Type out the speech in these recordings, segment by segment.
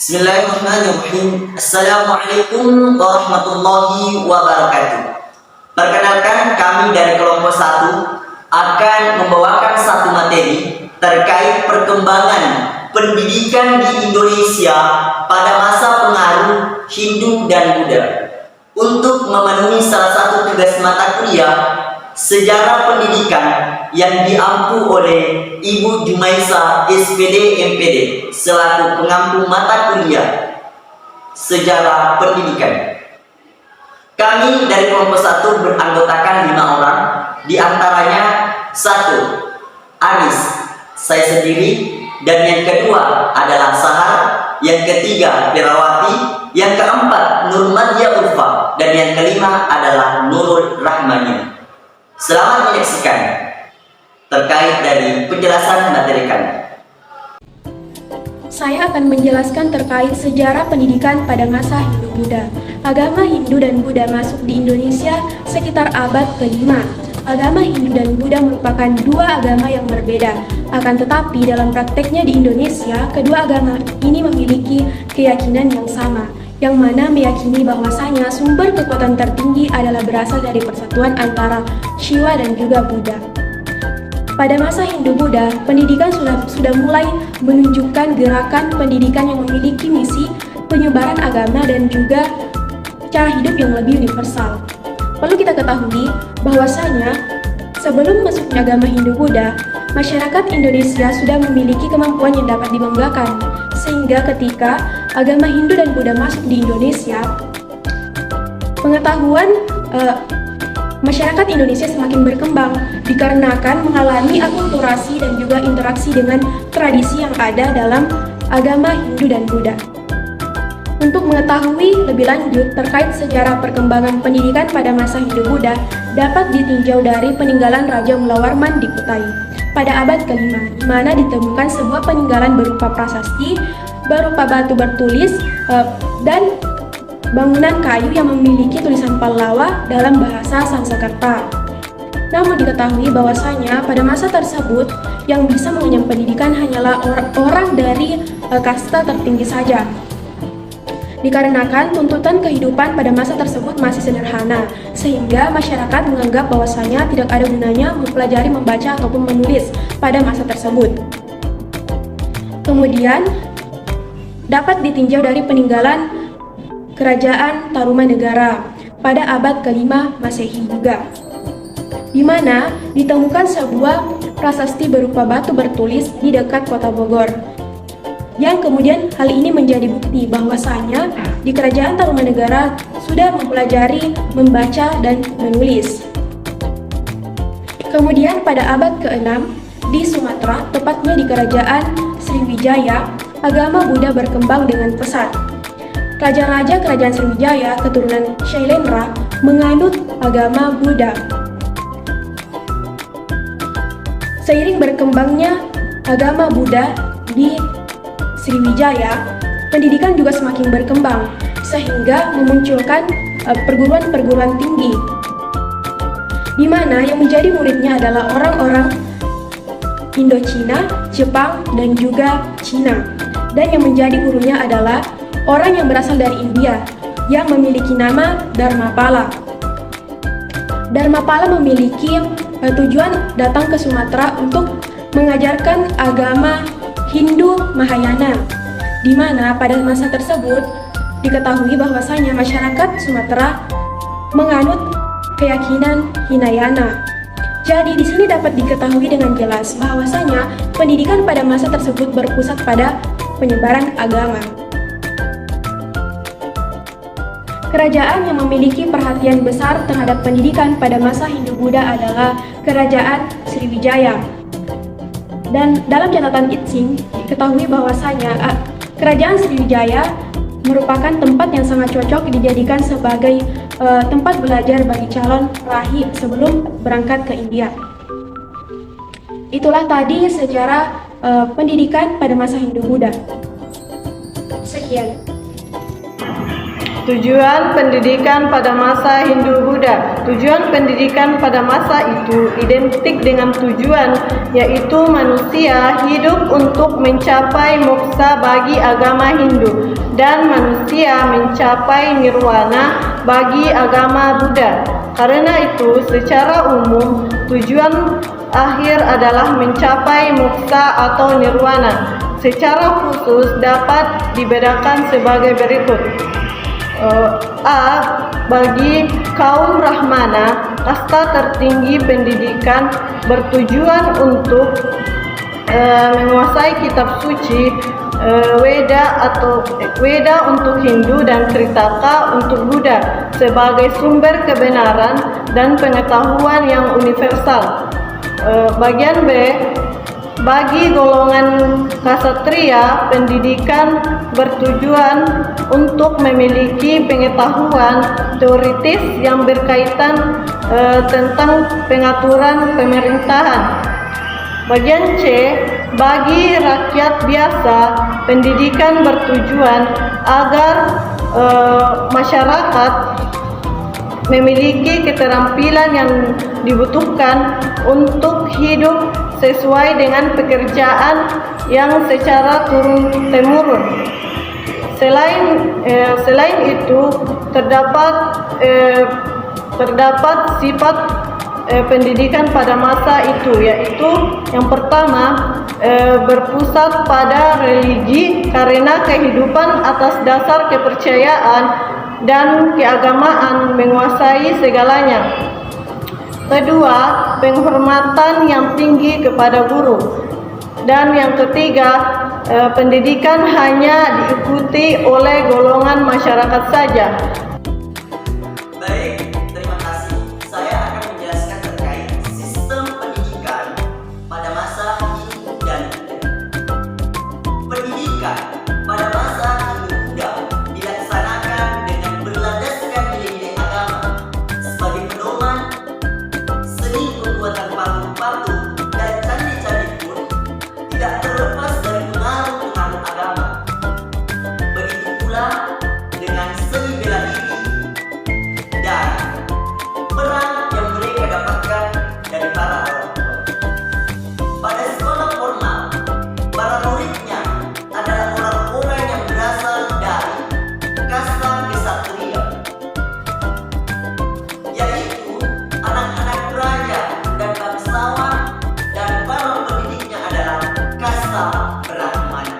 Bismillahirrahmanirrahim. Assalamualaikum warahmatullahi wabarakatuh. Perkenalkan, kami dari kelompok 1 akan membawakan satu materi terkait perkembangan pendidikan di Indonesia pada masa pengaruh Hindu dan Buddha. Untuk memenuhi salah satu tugas mata kuliah sejarah pendidikan yang diampu oleh Ibu Jumaisa SPD MPD selaku pengampu mata kuliah sejarah pendidikan. Kami dari kelompok 1 beranggotakan 5 orang, di antaranya 1. Anis, saya sendiri, dan yang kedua adalah Sahar, yang ketiga Pirawati, yang keempat Nurmadia Urfa, dan yang kelima adalah Nurul Rahmania. Selamat menyaksikan terkait dari penjelasan materi kami. Saya akan menjelaskan terkait sejarah pendidikan pada masa Hindu-Buddha. Agama Hindu dan Buddha masuk di Indonesia sekitar abad ke-5. Agama Hindu dan Buddha merupakan dua agama yang berbeda. Akan tetapi dalam prakteknya di Indonesia, kedua agama ini memiliki keyakinan yang sama, yang mana meyakini bahwasanya sumber kekuatan tertinggi adalah berasal dari persatuan antara Shiva dan juga Buddha. Pada masa Hindu-Buddha, pendidikan sudah mulai menunjukkan gerakan pendidikan yang memiliki misi penyebaran agama dan juga cara hidup yang lebih universal. Perlu kita ketahui bahwasanya sebelum masuknya agama Hindu-Buddha, masyarakat Indonesia sudah memiliki kemampuan yang dapat dibanggakan, sehingga ketika agama Hindu dan Buddha masuk di Indonesia, pengetahuan masyarakat Indonesia semakin berkembang dikarenakan mengalami akulturasi dan juga interaksi dengan tradisi yang ada dalam agama Hindu dan Buddha. Untuk mengetahui lebih lanjut terkait sejarah perkembangan pendidikan pada masa Hindu-Buddha dapat ditinjau dari peninggalan Raja Mulawarman di Kutai pada abad ke-5, di mana ditemukan sebuah peninggalan berupa prasasti, berupa batu bertulis, dan bangunan kayu yang memiliki tulisan Pallawa dalam bahasa Sanskerta. Namun diketahui bahwasanya pada masa tersebut yang bisa mengenyam pendidikan hanyalah orang dari kasta tertinggi saja. Dikarenakan tuntutan kehidupan pada masa tersebut masih sederhana, sehingga masyarakat menganggap bahwasanya tidak ada gunanya mempelajari membaca ataupun menulis pada masa tersebut. Kemudian dapat ditinjau dari peninggalan Kerajaan Tarumanegara pada abad ke-5 Masehi juga, di mana ditemukan sebuah prasasti berupa batu bertulis di dekat kota Bogor, yang kemudian hal ini menjadi bukti bahwasanya di Kerajaan Tarumanegara sudah mempelajari membaca dan menulis. Kemudian pada abad ke-6 di Sumatera, tepatnya di Kerajaan Sriwijaya, agama Buddha berkembang dengan pesat. Raja-raja Kerajaan Sriwijaya keturunan Shailendra menganut agama Buddha. Seiring berkembangnya agama Buddha di Sriwijaya, pendidikan juga semakin berkembang sehingga memunculkan perguruan-perguruan tinggi, di mana yang menjadi muridnya adalah orang-orang Indochina, Jepang, dan juga Cina. Dan yang menjadi gurunya adalah orang yang berasal dari India yang memiliki nama Dharmapala. Dharmapala memiliki tujuan datang ke Sumatera untuk mengajarkan agama Hindu Mahayana, di mana pada masa tersebut diketahui bahwasanya masyarakat Sumatera menganut keyakinan Hinayana. Jadi di sini dapat diketahui dengan jelas bahwasanya pendidikan pada masa tersebut berpusat pada penyebaran agama. Kerajaan yang memiliki perhatian besar terhadap pendidikan pada masa Hindu-Buddha adalah Kerajaan Sriwijaya. Dan dalam catatan Itsing diketahui bahwasanya Kerajaan Sriwijaya merupakan tempat yang sangat cocok dijadikan sebagai tempat belajar bagi calon rahi sebelum berangkat ke India. Itulah tadi sejarah pendidikan pada masa Hindu-Buddha. Sekian. Tujuan pendidikan pada masa Hindu-Buddha. Tujuan pendidikan pada masa itu identik dengan tujuan, yaitu manusia hidup untuk mencapai moksa bagi agama Hindu dan manusia mencapai nirwana bagi agama Buddha. Karena itu, secara umum, tujuan akhir adalah mencapai moksa atau nirwana. Secara khusus dapat dibedakan sebagai berikut. A. Bagi kaum Brahmana, kasta tertinggi pendidikan bertujuan untuk menguasai kitab suci, Weda untuk Hindu dan Tritaka untuk Buddha sebagai sumber kebenaran dan pengetahuan yang universal. Bagian B. Bagi golongan ksatria, pendidikan bertujuan untuk memiliki pengetahuan teoritis yang berkaitan tentang pengaturan pemerintahan. Bagian C. Bagi rakyat biasa, pendidikan bertujuan agar masyarakat memiliki keterampilan yang dibutuhkan untuk hidup sesuai dengan pekerjaan yang secara turun-temurun. Selain itu, terdapat sifat pendidikan pada masa itu, yaitu yang pertama, berpusat pada religi karena kehidupan atas dasar kepercayaan dan keagamaan menguasai segalanya. Kedua, penghormatan yang tinggi kepada guru. Dan yang ketiga, pendidikan hanya diikuti oleh golongan masyarakat saja. Baik, terima kasih. Saya akan menjelaskan terkait sistem pendidikan pada masa Hindu dan Buddha. Pendidikan pada masa Hindu-Buddha dilaksanakan dengan berlandaskan nilai-nilai agama sebagai pedoman. Seni pembuatan patung-patung dan candi-candi pun tidak terlepas dari pengaruh-pengaruh agama. Begitu pula dengan seni bela diri dan peran yang mereka dapatkan dari para orang tua. Pada sekolah formal, para muridnya adalah orang-orang yang berasal dari kasta ksatria, yaitu anak-anak raja dan bangsawan, dan para pendidiknya adalah kasta Brahmana,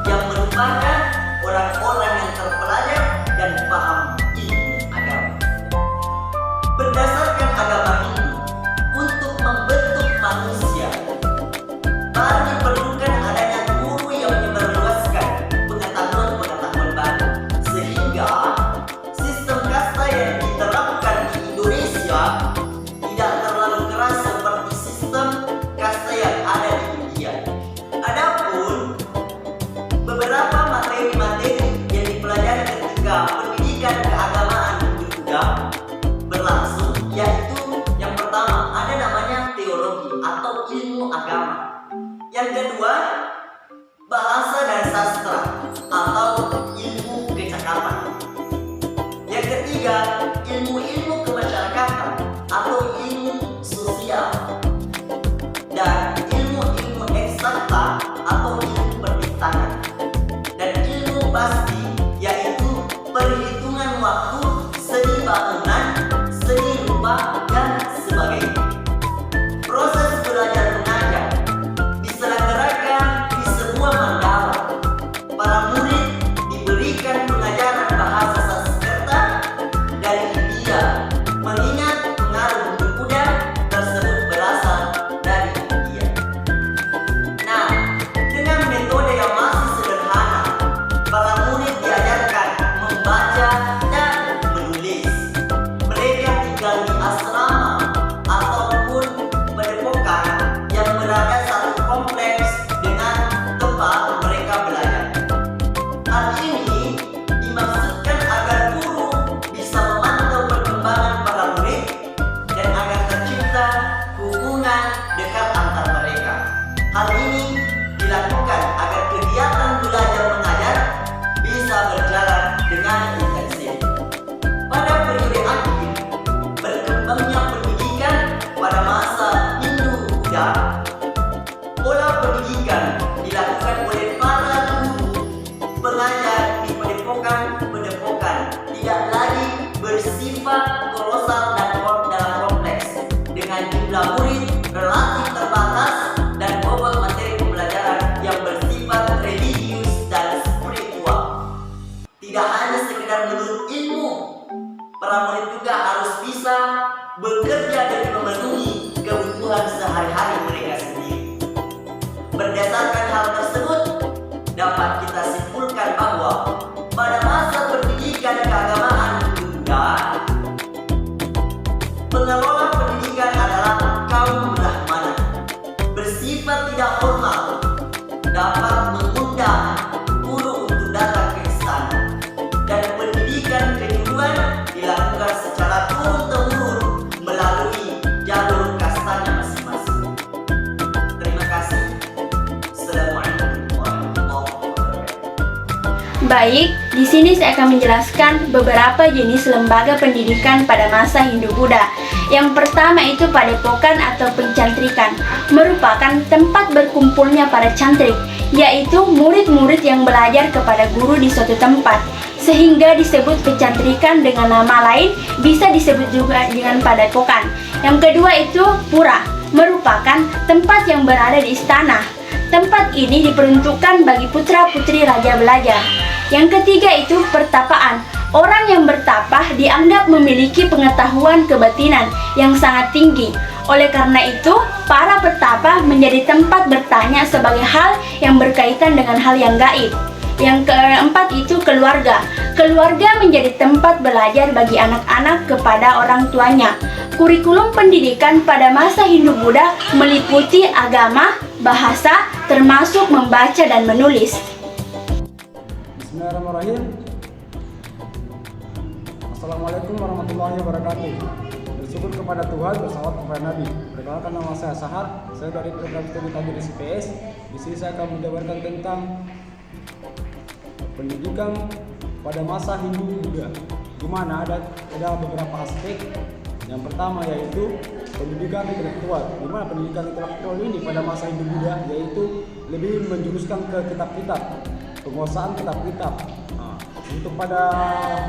yang merupakan orang-orang yang terpelajar dan paham ilmu agama. Berdasarkan agama Hindu, untuk membentuk manusia baru diperlukan adanya guru yang menyebarluaskan pengetahuan-pengetahuan baru, sehingga sistem kasta yang diterapkan di Indonesia tidak terlalu keras seperti sistem kasta yang ada di India. Adapun beberapa materi-materi yang dipelajari ketika pendidikan keagamaan Buddha berlangsung, yaitu yang pertama ada namanya teologi atau ilmu agama. Yang kedua, bahasa dan sastra atau ilmu kecakapan. Yang ketiga, ilmu-ilmu kemasyarakatan atau ilmu sosial. Dan ilmu-ilmu eksakta atau ilmu perhitungan. Dan ilmu pasti, yaitu perhitungan waktu, seni bangunan, seni rupa, dan sebagainya. Proses belajar mengajar diselenggarakan di sebuah mandala. Para murid diberikan pengajaran bahasa Sanskerta dari India, mengingat pengaruh Buddha tersebut berasal dari India. Nah, dengan metode yang masih sederhana, para murid diajarkan membaca dan menulis. Mereka tinggal di asrama bisa bekerja dan memenuhi kebutuhan sehari-hari mereka sendiri. Berdasarkan hal tersebut, dapat kita simpulkan bahwa pada masa pendidikan keagamaan Buddha, pengelola pendidikan adalah kaum Brahmana, bersifat tidak formal, dapat mengundang guru untuk datang ke istana, dan pendidikan kejuruan dilakukan secara turun-temurun melalui jalur kastanya masing-masing. Terima kasih. Assalamualaikum warahmatullahi wabarakatuh. Baik, di sini saya akan menjelaskan beberapa jenis lembaga pendidikan pada masa Hindu-Buddha. Yang pertama itu padepokan atau pencantrikan, merupakan tempat berkumpulnya para cantrik, yaitu murid-murid yang belajar kepada guru di suatu tempat, sehingga disebut pencantrikan. Dengan nama lain bisa disebut juga dengan padepokan. Yang kedua itu pura, merupakan tempat yang berada di istana. Tempat ini diperuntukkan bagi putra-putri raja belajar. Yang ketiga itu pertapaan. Orang yang bertapah dianggap memiliki pengetahuan kebatinan yang sangat tinggi. Oleh karena itu, para petapah menjadi tempat bertanya sebagai hal yang berkaitan dengan hal yang gaib. Yang keempat itu keluarga. Keluarga menjadi tempat belajar bagi anak-anak kepada orang tuanya. Kurikulum pendidikan pada masa Hindu-Buddha meliputi agama, bahasa, termasuk membaca dan menulis. Bismillahirrahmanirrahim. Assalamualaikum warahmatullahi wabarakatuh. Bersyukur kepada Tuhan, bersalawat kepada Nabi. Perkenalkan, nama saya Sahar. Saya dari program studi tabir CPS. Di sini saya akan menjabarkan tentang pendidikan pada masa Hindu-Buddha, di mana ada beberapa aspek. Yang pertama yaitu pendidikan intelektual, di mana pendidikan intelektual ini pada masa Hindu-Buddha yaitu lebih menjuruskan ke kitab-kitab, penguasaan kitab-kitab. Untuk pada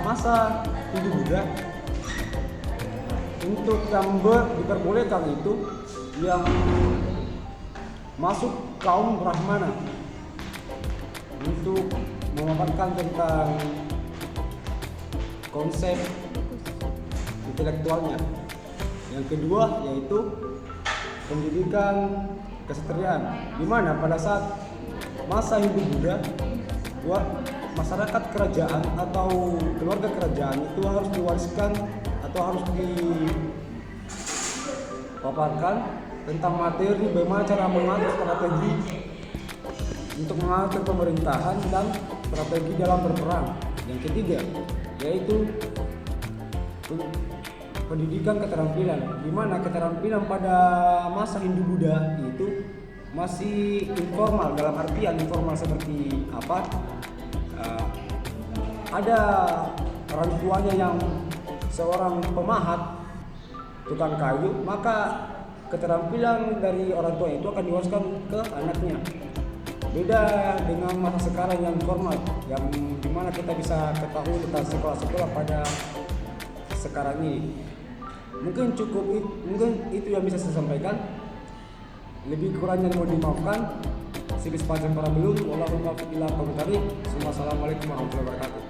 masa Hindu-Buddha, untuk yang diperbolehkan itu yang masuk kaum Brahmana untuk memaparkan tentang konsep intelektualnya. Yang kedua yaitu pendidikan kesetriaan, di mana pada saat masa Hindu-Buddha masyarakat kerajaan atau keluarga kerajaan itu harus diwariskan atau harus dipaparkan tentang materi bagaimana cara mengatur strategi untuk mengatur pemerintahan dan strategi dalam berperang. Yang ketiga yaitu pendidikan keterampilan, di mana keterampilan pada masa Hindu-Buddha itu masih informal, dalam artian informal seperti apa? Ada orang tuanya yang seorang pemahat, tukang kayu, maka keterampilan dari orang tua itu akan diwariskan ke anaknya. Beda dengan masa sekarang yang formal, yang dimana kita bisa ketahui tentang sekolah-sekolah pada sekarang ini. Mungkin itu yang bisa saya sampaikan. Lebih kurangnya mohon dimaafkan. Sibis panjang para belum. Wassalamualaikum warahmatullahi wabarakatuh.